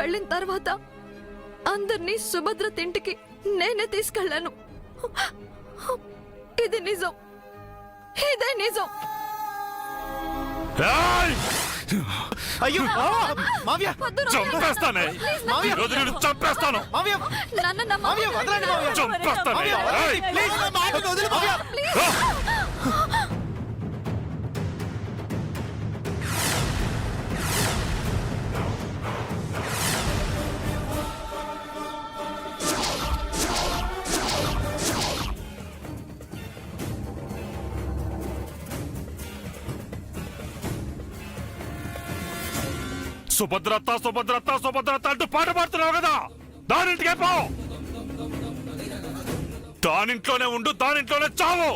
వెళ్ళిన తర్వాత అందరినీ సుభద్ర తింటికి నేనే తీసుకెళ్ళాను. ఇది నిజం, ఇదే నిజం. అయ్యో మావయ్య, చంపేస్తానే. ఈ రోజు నేను చంపేస్తాను. మావయ్య మావయ్య వదలండి మావయ్య, చంపేస్తానే. ప్లీజ్ నా మాట వదిలి మావయ్య. సుభద్రత సుభద్రత సుభద్రత అంటూ పాట పాడుతున్నావు కదా, దానింటికే పో. దానింట్లోనే ఉండు, దానింట్లోనే చావు.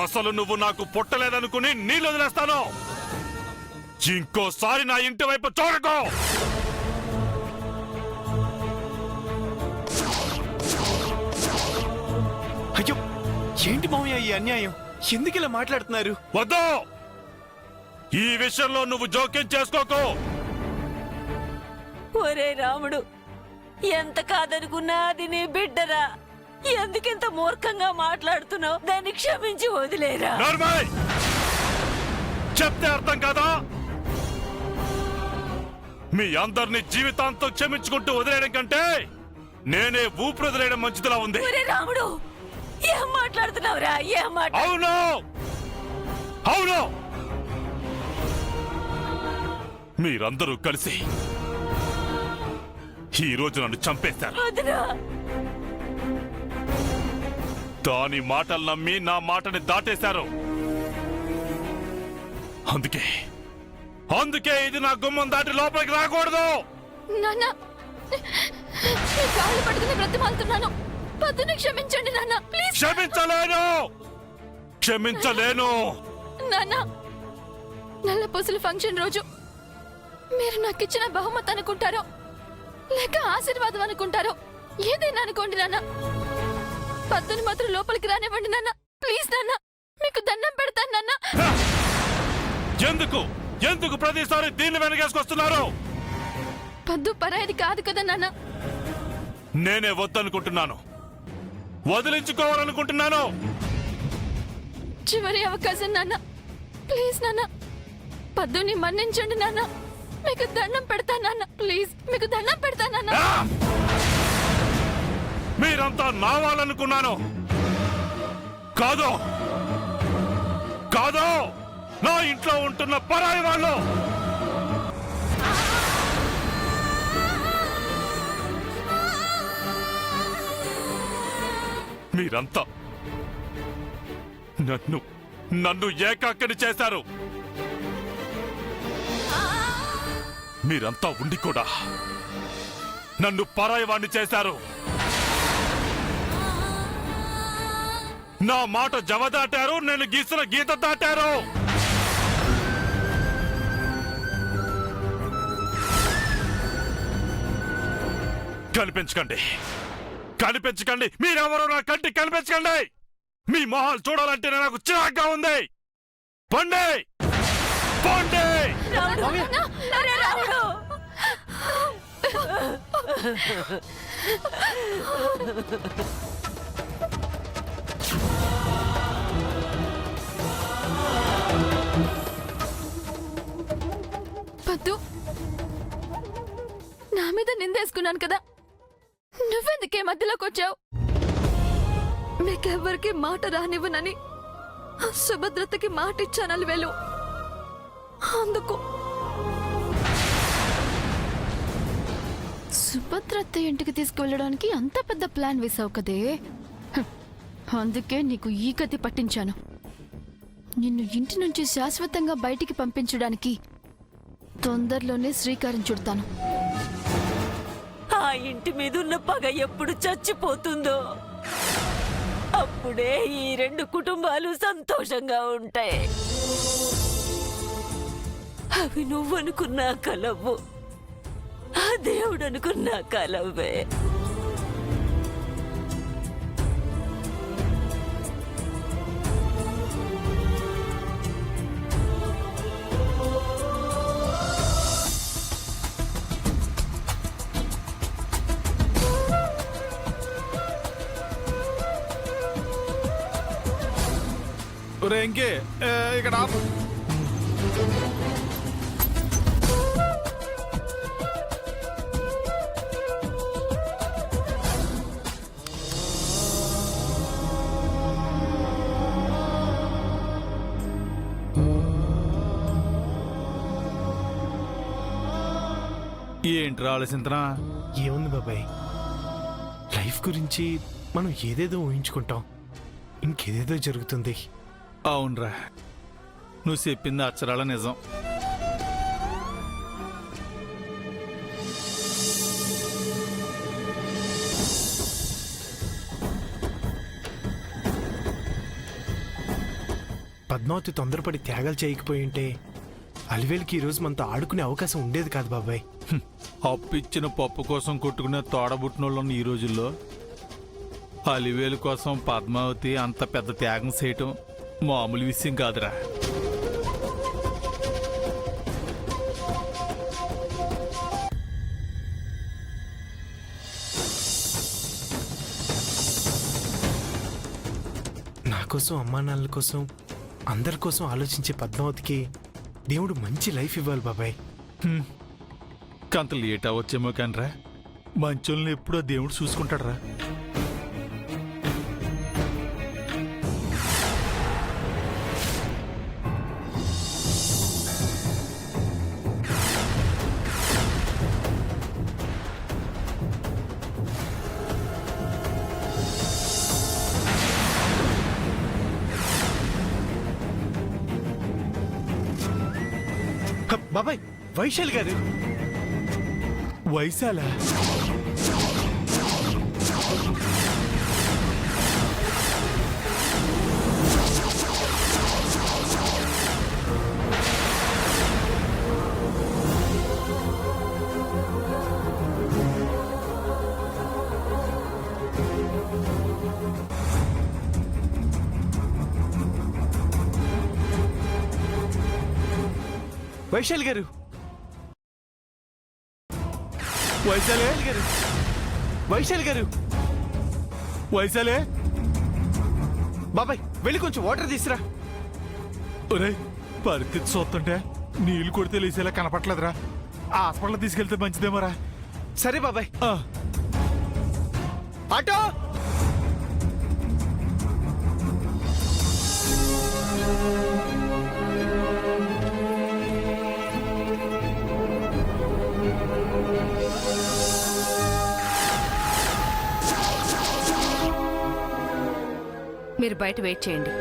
అసలు నువ్వు నాకు పుట్టలేదనుకుని నీళ్ళు వదిలేస్తాను. ఇంకోసారి నా ఇంటి వైపు చూడకు. అయ్యో ఏంటి మావయ్య ఈ అన్యాయం? ఎందుకు ఇలా మాట్లాడుతున్నారు? వద్దు, ఈ విషయంలో నువ్వు జోక్యం చేసుకోకు. ఒరే రాముడు, ఎంత కాదనుకున్నా అది నీ బిడ్డరా. ఎందుకింత మూర్ఖంగా మాట్లాడుతున్నావు? దాన్ని క్షమించి వదిలేరా. నార్మల్ చెప్తే అర్థం కాదా? మీ అందరినీ జీవితాంతం క్షమించుకుంటూ వదిలేయడం కంటే నేనే ఊపిరి వదిలేయడం మంచిదిలా ఉంది. ఒరే రాముడు, ఏం మాట్లాడుతున్నావురా? అవును అవును, మీరందరూ కలిసి ఈ రోజు నన్ను చంపేశారు. వదినా, దాని మాటలు నమ్మి నా మాటని దాటేశారు. అందుకే అందుకే ఇది నా గుమ్మం దాటి లోపలికి రాకూడదు. నాన్న, నీ కాళ్ళు పట్టుకుని బ్రతిమాలుతున్నాను. పద్దుని క్షమించండి నాన్న, ప్లీజ్. క్షమించలేను. నాన్న, నల్ల పూసల ఫంక్షన్ రోజు మీరు నాకు ఇచ్చిన బహుమతి అనుకుంటారో లేక ఆశీర్వాదం అనుకుంటారో, ఏదైనా అనుకోండి నాన్న. పద్దుని మాత్రం లోపలికి రానివ్వండి నాన్న, ప్లీజ్ నాన్న. మీకు దండం పెడతాను నాన్న. ఎందుకు ఎందుకు ప్రతిసారి దీన్ని వెనకేసుకొస్తున్నారు? పద్దు పరాయిది కాదు కదా నాన్న. నేనే వద్దనుకుంటున్నాను, వదిలించుకోవాలనుకుంటున్నాను. చివరి అవకాశం నాన్న, ప్లీజ్ నాన్న. పద్దుని మన్నించండి నాన్న. మీకు దండం పెడతాను నాన్న, ప్లీజ్. మీకు దండం పెడతాను నాన్న. మీరంతా నా వాళ్ళనుకున్నాను. కాదు కాదు, నా ఇంట్లో ఉంటున్న పరాయి వాళ్ళు. మీరంతా నన్ను ఏకాకిని చేశారు. మీరంతా ఉండి కూడా నన్ను పరాయివాణ్ణి చేశారు. నా మాట జవ దాటారు, నేను గీసిన గీత దాటారు. కనిపించకండి, కనిపించకండి. మీరెవరో నా కంటికి కనిపించకండి. మీ మొహాలు చూడాలంటే నాకు చిరాగ్గా ఉంది. పండి పండి. రాముడు, పద్దు, నా మీద నిందేసుకున్నాను కదా, నువ్వెందుకే మధ్యలోకి వచ్చావు? మీకెవ్వరికి మాట రానివ్వనని సుభద్రతకి మాట ఇచ్చానని వెళ్ళు. అందుకు సుభద్రత ఇంటికి తీసుకువెళ్ళడానికి అంత పెద్ద ప్లాన్ వేసావు కదే. అందుకే నీకు ఈ గతి పట్టించాను. నిన్ను ఇంటి నుంచి శాశ్వతంగా బయటికి పంపించడానికి తొందరలోనే శ్రీకారం చుడతాను. ఆ ఇంటి మీదున్న పగ ఎప్పుడు చచ్చిపోతుందో అప్పుడే ఈ రెండు కుటుంబాలు సంతోషంగా ఉంటాయి. అవి నువ్వనుకున్నా కలవు, ఆ దేవుడు అనుకున్నా కలవే. ఒరే ఇంకే ఇక్కడ ఆపు. ఏంట్రా ఆలోచింతనా? ఏముంది బాబాయ్, లైఫ్ గురించి మనం ఏదేదో ఊహించుకుంటాం, ఇంకేదేదో జరుగుతుంది. అవునరా, నువ్వు చెప్పింది అక్షరాల నిజం. పద్మావతి తొందరపడి త్యాగాలు చేయకపోయి ఉంటే అలివేలుకి ఈరోజు మనతో ఆడుకునే అవకాశం ఉండేది కాదు బాబాయ్. అప్పిచ్చిన పప్పు కోసం కొట్టుకునే తోడబుట్టినోళ్ళని ఈ రోజుల్లో అలివేలు కోసం పద్మావతి అంత పెద్ద త్యాగం చేయటం మామూలు విషయం కాదురా. నా కోసం, అమ్మా నాన్నల కోసం, అందరి కోసం ఆలోచించే పద్మావతికి దేవుడు మంచి లైఫ్ ఇవ్వాలి బాబాయ్. కంత లేట్ అవ్వచ్చేమో కానరా, మంచోళ్ళని ఎప్పుడో దేవుడు చూసుకుంటాడరా. బాబాయ్, వైశాలి గారు. వైశాలా? వైశాలి గారు, వైశాలే గారు, వైశాలి గారు. వైశాలే బాబాయ్, వెళ్ళి కొంచెం వాటర్ తీసురా. ఒరే, పరిస్థితి చూస్తుంటే నీళ్లు కొడితే లేసేలా కనపట్లేదురా. హాస్పిటల్ తీసుకెళ్తే మంచిదేమోరా. సరే బాబాయ్. ఆ, ఆటో. మీరు బయట వెయిట్ చేయండి.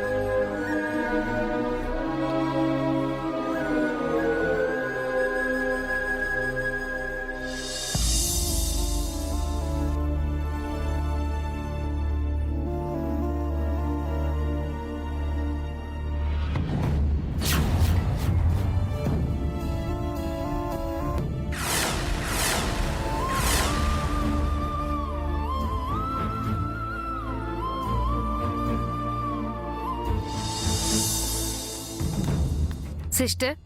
సిస్టర్,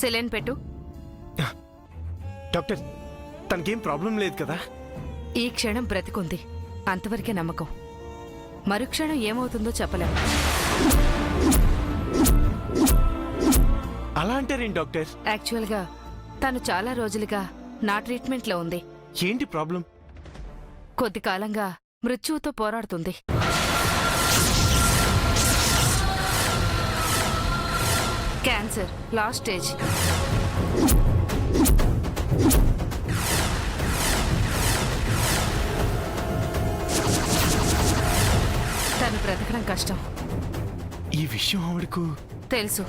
సెలైన్ పెట్టు. డాక్టర్, తనకేం ప్రాబ్లం లేదు కదా? ఈ క్షణం బ్రతికుంది, అంతవరకే నమ్మకం. మరుక్షణం ఏమవుతుందో చెప్పలేం. అలా అంటారేంటి డాక్టర్? యాక్చువల్గా తను చాలా రోజులుగా నా ట్రీట్మెంట్లో ఉంది. ఏంటి ప్రాబ్లం? కొద్ది కాలంగా మృత్యువుతో పోరాడుతుంది. Cancer last stage. తను బ్రతకడం కష్టం. ఈ విషయం ఆవిడకు తెలుసు.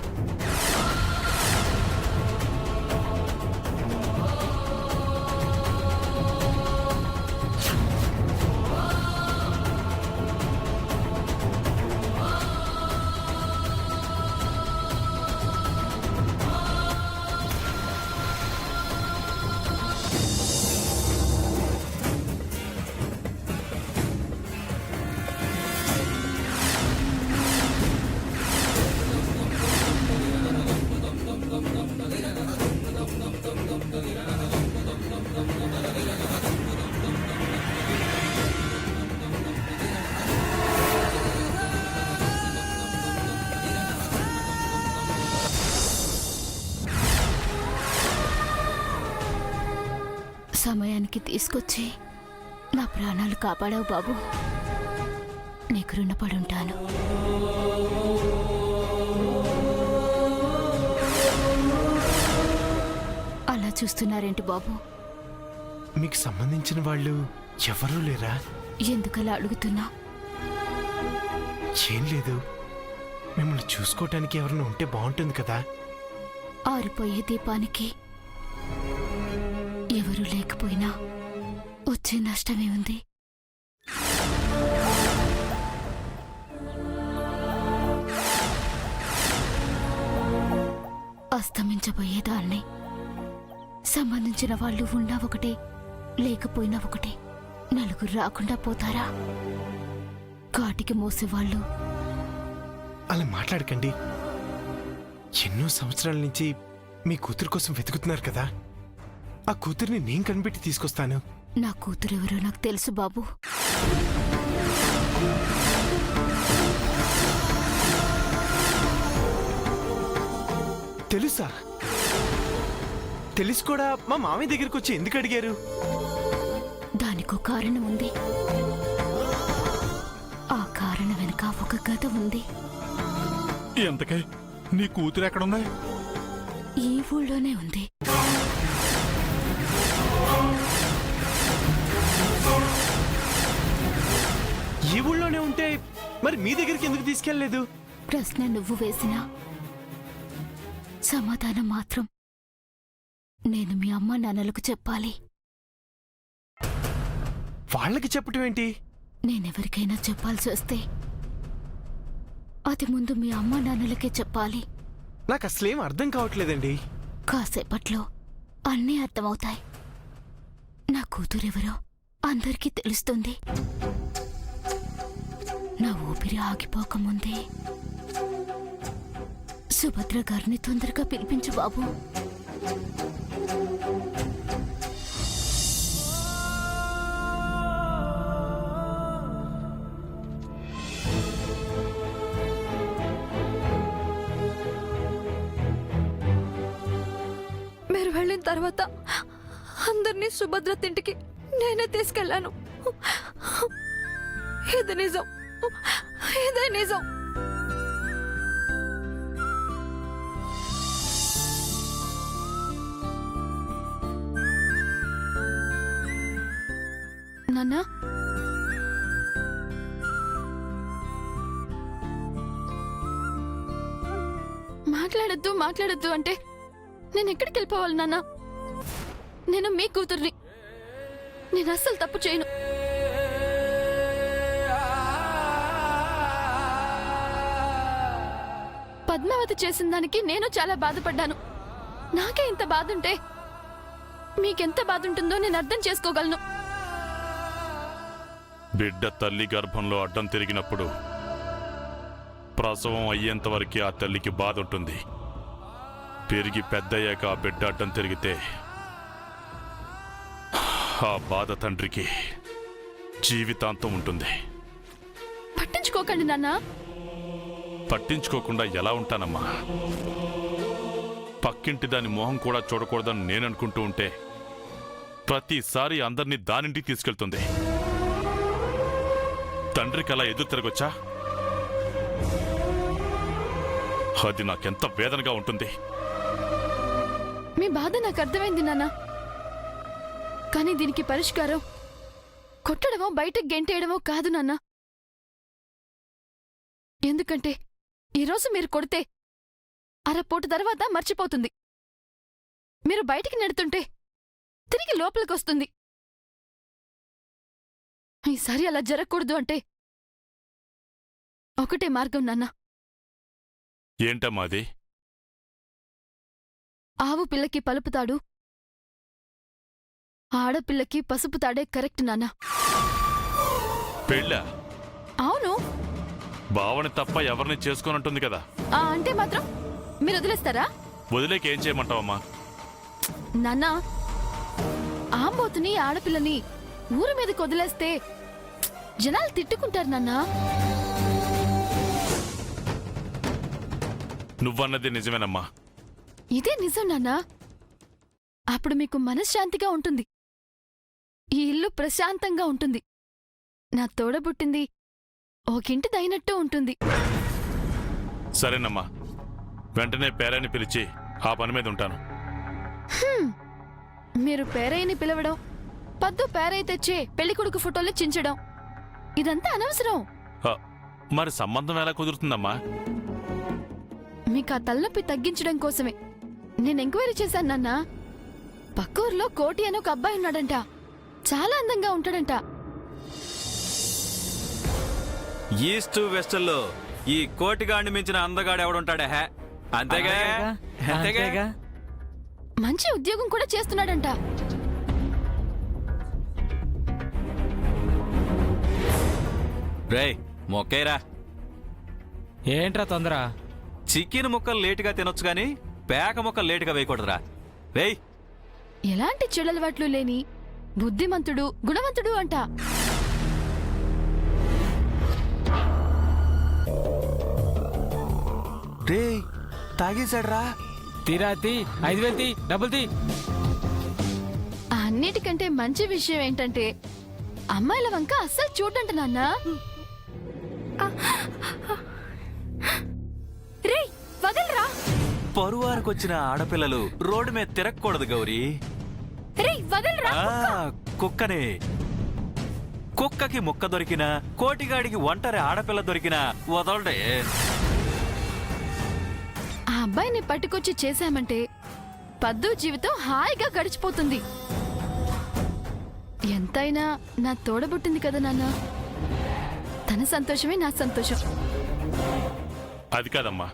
సమయానికి తీసుకొచ్చి నా ప్రాణాలు కాపాడావు బాబు. నీకు రుణపడుంటాను. అలా చూస్తున్నారేంటి బాబు? మీకు సంబంధించిన వాళ్ళు ఎవరూ లేరా? ఎందుకలా అడుగుతున్నా? ఏం లేదు, మిమ్మల్ని చూసుకోవటానికి ఎవరైనా ఉంటే బాగుంటుంది కదా. ఆరిపోయే దీపానికి ఎవరూ లేకపోయినా వచ్చే నష్టమే ఉంది. అస్తమించబోయేదాన్ని. సంబంధించిన వాళ్ళు ఉన్నా ఒకటే, లేకపోయినా ఒకటే. నలుగురు రాకుండా పోతారా? కాటికి మోసేవాళ్ళు. అలా మాట్లాడకండి. ఎన్నో సంవత్సరాల నుంచి మీ కూతురు కోసం వెతుకుతున్నారు కదా. ఆ కూతుర్ని నేను కనిపెట్టి తీసుకొస్తాను. నా కూతురెవరో నాకు తెలుసు బాబు. తెలుసా? తెలిసి కూడా మా మామయ్య దగ్గరికి వచ్చి ఎందుకు అడిగారు? దానికో కారణం ఉంది. ఆ కారణం వెనుక ఒక కథ ఉంది. ఎంతకై నీ కూతురు ఎక్కడుందా? ఈ ఊళ్ళోనే ఉంది. ఈ ఊళ్ళోనే ఉంటే మరి మీ దగ్గరికి ఎందుకు తీసుకెళ్లలేదు? ప్రశ్న నువ్వు వేసినా సమాధానం మాత్రం నేను మీ అమ్మా నాన్నలకు చెప్పాలి. వాళ్ళకి చెప్పటం ఏంటి? నేనెవరికైనా చెప్పాల్సి వస్తే అది ముందు మీ అమ్మా నాన్నలకే చెప్పాలి. నాకు అసలేం అర్థం కావట్లేదండి. కాసేపట్లో అన్నీ అర్థమవుతాయి. నా కూతురెవరో అందరికీ తెలుస్తుంది. నా ఊపిరి ఆగిపోకముందే సుభద్ర గారిని తొందరగా పిలిపించు బాబు. మీరు వెళ్ళిన తర్వాత అందరినీ సుభద్ర తింటికి నేనే తీసుకెళ్లాను. ఇది నిజం, ఇదే నిజం. నాన్నా, మాట్లాడద్దు అంటే నేను ఎక్కడికి వెళ్ళిపోవాలి నాన్న? నేను మీ కూతుర్ని. నేను అస్సలు తప్పు చేయను. పద్మావతి చేసిన దానికి నేను చాలా బాధపడ్డాను. నాకే ఇంత బాధ ఉంటే మీకెంత బాధ ఉంటుందో నేను అర్థం చేసుకోగలను. బిడ్డ తల్లి గర్భంలో అడ్డం తిరిగినప్పుడు ప్రసవం అయ్యేంత వరకు ఆ తల్లికి బాధ ఉంటుంది. పెరిగి పెద్దయ్యాక ఆ బిడ్డ అడ్డం తిరిగితే ఆ బాధ తండ్రికి జీవితాంతం ఉంటుంది. పట్టించుకోకండి నాన్న. పట్టించుకోకుండా ఎలా ఉంటానమ్మా? పక్కింటి దాని మొహం కూడా చూడకూడదని నేననుకుంటూ ఉంటే ప్రతిసారి అందరినీ దానింటికి తీసుకెళ్తుంది. తండ్రికి అలా ఎదురు తిరగొచ్చా? అది నాకెంత వేదనగా ఉంటుంది. మీ బాధ నాకు అర్థమైంది నాన్న. కానీ దీనికి పరిష్కారం కొట్టడమో బయటకు గెంటేయడమో కాదు నాన్న. ఎందుకంటే ఈరోజు మీరు కొడితే అరపూట తర్వాత మర్చిపోతుంది. మీరు బయటికి నెడుతుంటే తిరిగి లోపలికొస్తుంది. ఈసారి అలా జరగకూడదు అంటే ఒకటే మార్గం నాన్న. ఏంటమ్మా అది? ఆవు పిల్లకి పలుపుతాడు, ఆడపిల్లకి పసుపుతాడే కరెక్ట్ నాన్న. పెళ్ళా? అవును. బావని తప్ప ఎవరిని చేసుకోనంటుంది కదా. అంటే మాత్రం మీరు వదిలేస్తారా? వదిలేక ఏం చేయమంటావమ్మా? నాన్న, ఆంబోతుని ఆడపిల్లని ఊరి మీదకి వదిలేస్తే జనాలు తిట్టుకుంటారు నాన్న. నువ్వన్నది నిజమేనమ్మా. ఇదే నిజం నాన్న. అప్పుడు మీకు మనశ్శాంతిగా ఉంటుంది. ఈ ఇల్లు ప్రశాంతంగా ఉంటుంది. నా తోడబుట్టింది ఒకింటిదైనట్టు ఉంటుంది. సరేనమ్మా, వెంటనే పేరాన్ని పిలిచి ఆ పని మీద ఉంటాను. మీరు పేరయ్యని పిలవడం, పద్దు పేరయ్య తెచ్చే పెళ్లికొడుకు ఫోటోలు చించడం ఇదంతా అనవసరం. ఆ, మరి సంబంధం ఎలా కుదురుతుందమ్మా? మీకు ఆ తలనొప్పి తగ్గించడం కోసమే నేను ఎంక్వైరీ చేశాను నాన్న. పక్క ఊర్లో కోటి అని ఒక అబ్బాయి ఉన్నాడంట. చాలా అందంగా ఉంటాడంట. ఈస్ట్ వెస్టల్లో ఈ కోటిగాడిని మించిన అందగాడు ఎవడుంటాడే? అంతేగా అంతేగా. మంచి ఉద్యోగం కూడా చేస్తున్నాడంట. రేయ్ మొక్కేరా. ఏంట్రా తొందర? చికెన్ ముక్కలు లేటుగా తినొచ్చు గాని పేక ముక్కలు లేటుగా వేయకూడదురా. రేయ్ ఎలాంటి చెడలవాట్లు లేని బుద్ధిమంతుడు, గుణవంతుడు అంట. రేయ్ తాగేశాడ్రా. తీరాతి 5,000 తీ, డబ్బులు తీ. అన్నిటికంటే మంచి విషయం ఏంటంటే అమ్మాయిల వంక అస్సలు చూడంట నాన్న. రేయ్ వదలరా. పరువారకొచ్చిన ఆడపిల్లలు రోడ్డు మీద తిరగకూడదు గౌరీ. రేయ్ వదలరా. కుక్కనే. కుక్కకి ముక్క దొరికినా, కోటిగాడికి ఒంటరి ఆడపిల్ల దొరికినా వదలడే. ఆ అబ్బాయిని పట్టుకొచ్చి చేశామంటే పద్దు జీవితం హాయిగా గడిచిపోతుంది. ఎంతైనా నా తోడబుట్టింది కదా నాన్న. తన సంతోషమే నా సంతోషం. అది కాదమ్మా,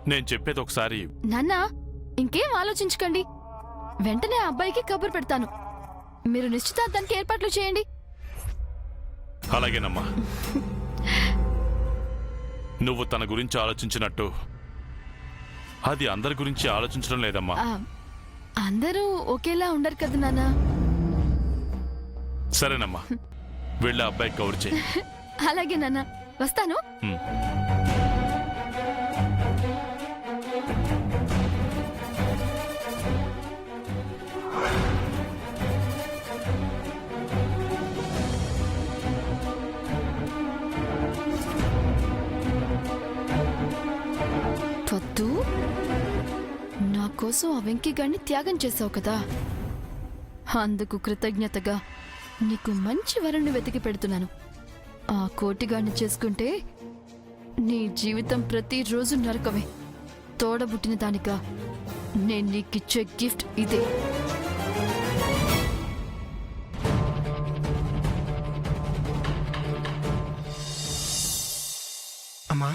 నేను చెప్పేది ఒకసారి. నాన్న ఇంకేం ఆలోచించకండి. వెంటనే ఆ అబ్బాయికి కబురు పెడతాను. మీరు నిశ్చితార్థానికి ఏర్పాట్లు చేయండి. అలాగేనమ్మా. నువ్వు తన గురించి ఆలోచించినట్టు అది అందరి గురించి ఆలోచించడం లేదమ్మా. అందరూ ఒకేలా ఉండరు కదా నాన్న. సరేనమ్మా, వెళ్ళి అబ్బాయికి కవర్ చేయి. అలాగే నాన్న, వస్తాను. ఉమ్. పద్దు, నా కోసం ఆ వెంకీగాడిని త్యాగం చేసావు కదా. అందుకు కృతజ్ఞతగా నీకు మంచి వరుణ్ణి వెతికి పెడుతున్నాను. ఆ కోటిగాడిని చేసుకుంటే నీ జీవితం ప్రతిరోజు నరకమే. తోడబుట్టిన దానిగా నేను నీకిచ్చే గిఫ్ట్ ఇదే. అమ్మా,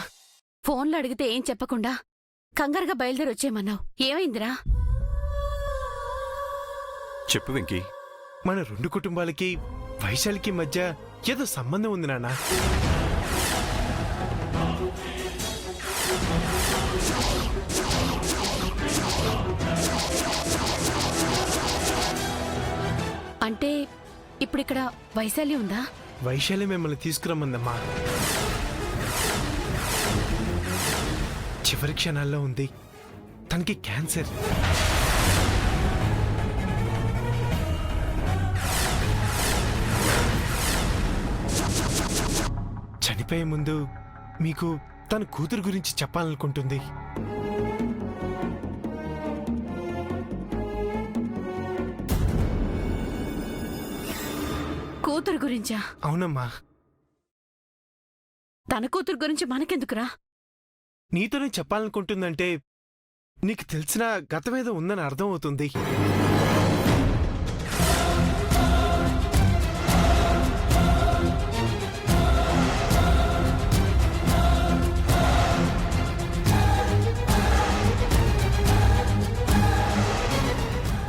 ఫోన్లో అడిగితే ఏం చెప్పకుండా కంగారుగా బయలుదేరి వచ్చేయమన్నావు. ఏమైందిరా? చెప్పు వెంకీ. మన రెండు కుటుంబాలకి వైశాలికి మధ్య ఏదో సంబంధం ఉంది నాన్న. అంటే ఇప్పుడిక్కడ వైశాలి ఉందా? వైశాలి మిమ్మల్ని తీసుకురమ్మందమ్మా. చివరి క్షణాల్లో ఉంది. తనకి క్యాన్సర్. చనిపోయే ముందు మీకు తన కూతురు గురించి చెప్పాలనుకుంటుంది. కూతురు గురించా? అవునమ్మా. తన కూతురు గురించి మనకెందుకురా? నీతోనే చెప్పాలనుకుంటుందంటే నీకు తెలిసిన గతమేదో ఉందని అర్థం అవుతుంది.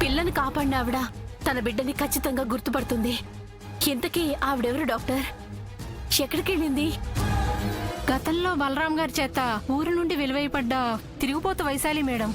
పిల్లని కాపాడిన ఆవిడ తన బిడ్డని ఖచ్చితంగా గుర్తుపడుతుంది. ఇంతకీ ఆవిడెవరు డాక్టర్? ఎక్కడికి వెళ్ళింది? గతంలో బలరాం గారి చేత ఊరు నుండి వెలువైపడ్డ తిరిగిపోతు వైశాలి మేడం.